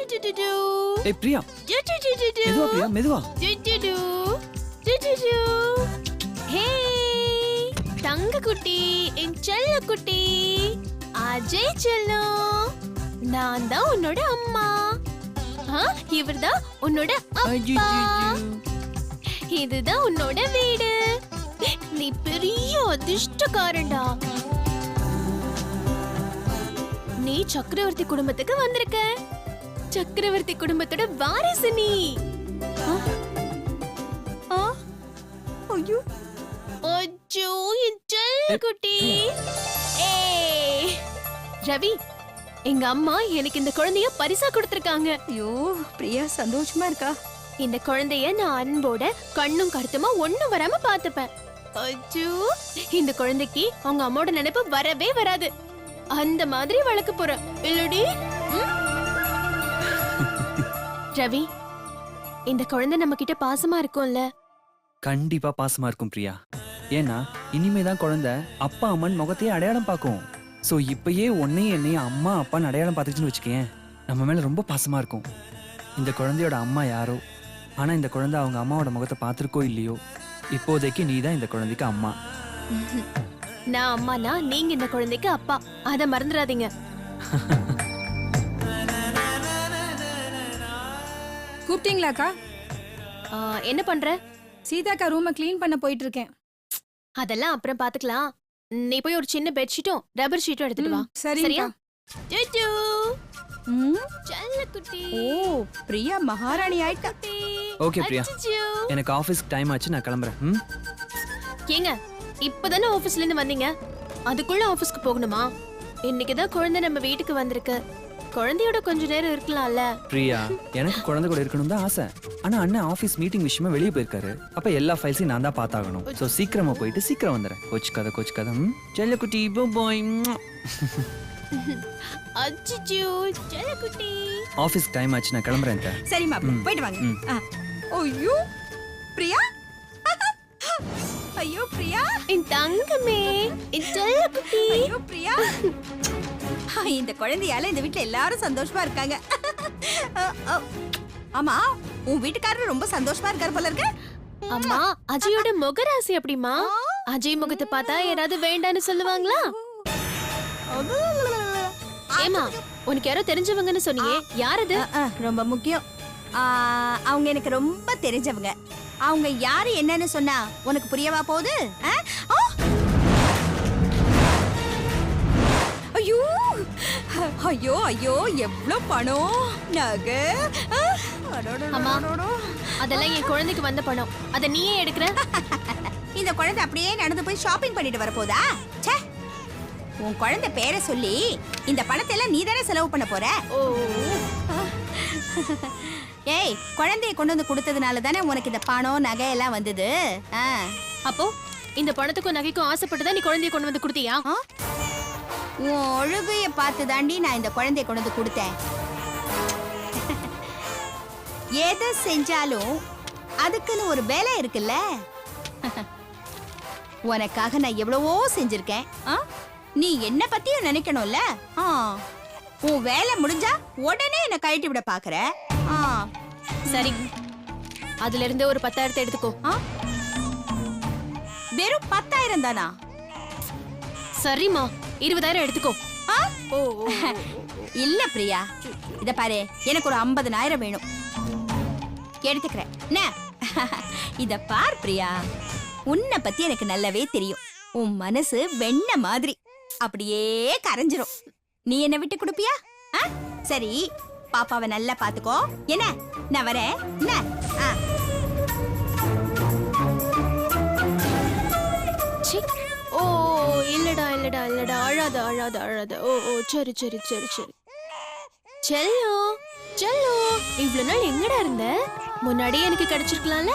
ஏய் பிரியா, மெதுவா பிரியா, மெதுவா. ஹே தங்க குட்டி, என் செல்ல குட்டி, அஜய் செல்லம், நான் தான் உன்னோட அம்மா. இவர்தான் உன்னோட அப்பா. இதுதான் உன்னோட வீடு. நீ பெரிய அதிர்ஷ்டக்காரன்டா. நீ சக்கரவர்த்தி குடும்பத்துக்கு வந்திருக்க. சக்கரவர்த்தி குடும்பத்தோட வாரிசு நீ. ஐயோ அச்சோ என் செல்ல குட்டி. ஏய் ரவி, எங்க அம்மா எனக்கு இந்த குழந்தைய பரிசா கொடுத்திருக்காங்க. ஐயோ பிரியா சந்தோஷமா இருக்கா? இந்த குழந்தைய நான் அன்போட கண்ணும் கருத்துமா ஒண்ணும் வராம பாத்துப்பேன். அச்சோ இந்த குழந்தைக்கு அவங்க அம்மாவோட நினைப்பு வரவே வராது. அந்த மாதிரி வளர்க்க போறேன் இல்லடி? ரவி, இந்த குழந்தை நம்ம கிட்ட பாசமா இருக்கும்ல? கண்டிப்பா பாசமா இருக்கும் பிரியா. ஏன்னா இனிமேதான் குழந்தை அப்பா அம்மன் முகத்தையே அடையாளம் பார்க்கும். சோ இப்பயே உன்னையும் என்னையும் அம்மா அப்பான்னு அடையாளம் பார்த்துச்சுன்னு வச்சுக்கேன், நம்ம மேல ரொம்ப பாசமா இருக்கும். இந்த குழந்தையோட அம்மா யாரோ, ஆனா இந்த குழந்தை அவங்க அம்மாவோட முகத்தை பார்த்திருக்கோ இல்லையோ, இப்போதைக்கு நீ தான் இந்த குழந்தைக்கு அம்மா. நான் அம்மானா நீங்க இந்த குழந்தைக்கு அப்பா, அத மறந்துடாதீங்க. கூப்பிட்டீங்களாக்கா? என்ன பண்ற? சீதாக்கா ரூமை கிளீன் பண்ண போயிட்டு இருக்கேன். அதெல்லாம் அப்புறம் பாத்துக்கலாம். நீ போய் ஒரு சின்ன பெட் ஷீட்டும் ரப்பர் ஷீட்டும் எடுத்துட்டு வா. சரியா? ஜூஜூ செல்ல குட்டி. ஓ பிரியா மகாராணி ஆயிட்டா. ஓகே பிரியா, எனக்கு ஆபீஸ்க்கு டைம் ஆச்சு, நான் கிளம்புறேன். ஏங்க இப்பதானே ஆபீஸ்ல இருந்து வந்தீங்க, அதுக்குள்ள ஆபீஸ்க்கு போகணுமா? இன்னைக்குதான் குழந்தை நம்ம வீட்டுக்கு வந்திருக்கு. குழந்தையோட கொஞ்ச நேரம் இருக்கலாம்ல? பிரியா, எனக்கு குழந்தை கூட இருக்கணும் தான் ஆசை. ஆனா அண்ணன் ஆபீஸ் மீட்டிங் விஷயமா வெளியே போயிருக்காரு. அப்ப எல்லா ஃபைல்ஸையும் நான் தான் பார்த்தாகணும். சோ சீக்கிரமா போயிட்டு சீக்கிரம் வந்துடுறேன். கோச்சுக்காத. செல்ல குட்டி பாய். அச்சிச்சோ செல்ல குட்டி. ஆபீஸ் டைம் ஆச்சு, நான் கிளம்புறேன். சரிம்மா போயிட்டு வாங்க. ஐயோ பிரியா, ஐயோ பிரியா, என் தங்கமே, என் செல்ல குட்டி. ஐயோ பிரியா, இந்த குழந்தையால இந்த வீட்ல எல்லாரும் சந்தோஷமா இருக்காங்க. ஆமா, உன் வீட்டுக்காரர் ரொம்ப சந்தோஷமா இருக்காரு போல இருக்கு. அம்மா, அஜயோட முகராசி அப்படிமா? அஜய் முகத்தை பார்த்தா யாராவது வேண்டான்னு சொல்லுவாங்களா? ஏமா, உனக்கு யாரோ தெரிஞ்சவங்கன்னு சொன்னியே, யார் அது? ரொம்ப முக்கியம். அவங்க எனக்கு ரொம்ப தெரிஞ்சவங்க. அவங்க யாரு என்னன்னு சொன்னா உனக்கு புரியவா போகுது? ஐயோ ஐயோ ஐயோ, எவ்வளவு பணம், நகை. அம்மா, அதெல்லாம் என் குழந்தைக்கு வந்த பணம். அத நீயே எடுக்கிற? இந்த குழந்தை அப்படியே நடந்து போய் ஷாப்பிங் பண்ணிட்டு வரப்போதா? ச்சே, உன் குழந்தை பேரை சொல்லி இந்த பணத்தை எல்லாம் நீ தானே செலவு பண்ண போற. ஏய், குழந்தைய கொண்டு வந்து கொடுத்ததுனால தானே உனக்கு இந்த பணம் நகை எல்லாம் வந்தது. அப்போ இந்த பணத்துக்கும் நகைக்கும் ஆசைப்பட்டுதான் நீ குழந்தைய கொண்டு வந்து கொடுத்தியா? உன் ஒழுகைய பார்த்து தாண்டி நான் இந்த குழந்தைய கொண்டு வந்து கொடுத்தேன். எதை செஞ்சாலும் அதுக்குன்னு ஒரு வேலை இருக்குல்ல. உனக்காக நான் எவ்வளவோ செஞ்சிருக்கேன். நீ என்ன பத்தியும் நினைக்கணும்ல. உன் வேலை முடிஞ்சா உடனே என்ன கழட்டி விட பாக்குற. சரி, அதுல இருந்து ஒரு 10,000 எடுத்துக்கோ. வெறும் 10,000 தானா? சரிம்மா, 20,000 எடுத்துக்கோ. இல்ல பிரியா, இத பாரு, எனக்கு ஒரு 50,000 வேணும். எடுத்துக்கிறேன். இத பார் பிரியா, உன்னை பத்தி எனக்கு நல்லாவே தெரியும். உன் மனசு வெண்ண மாதிரி அப்படியே கரைஞ்சிரும். நீ என்ன விட்டு கொடுப்பியா? சரி, பாப்பாவை நல்லா பாத்துக்கோ. என்ன, நான் வரேன். ஓ இல்லடா, அழாத. ஓ சரி. செல்லோ, இவ்வளவு நாள் எங்கடா இருந்த? முன்னாடியே எனக்கு கிடைச்சிருக்கலாம்ல.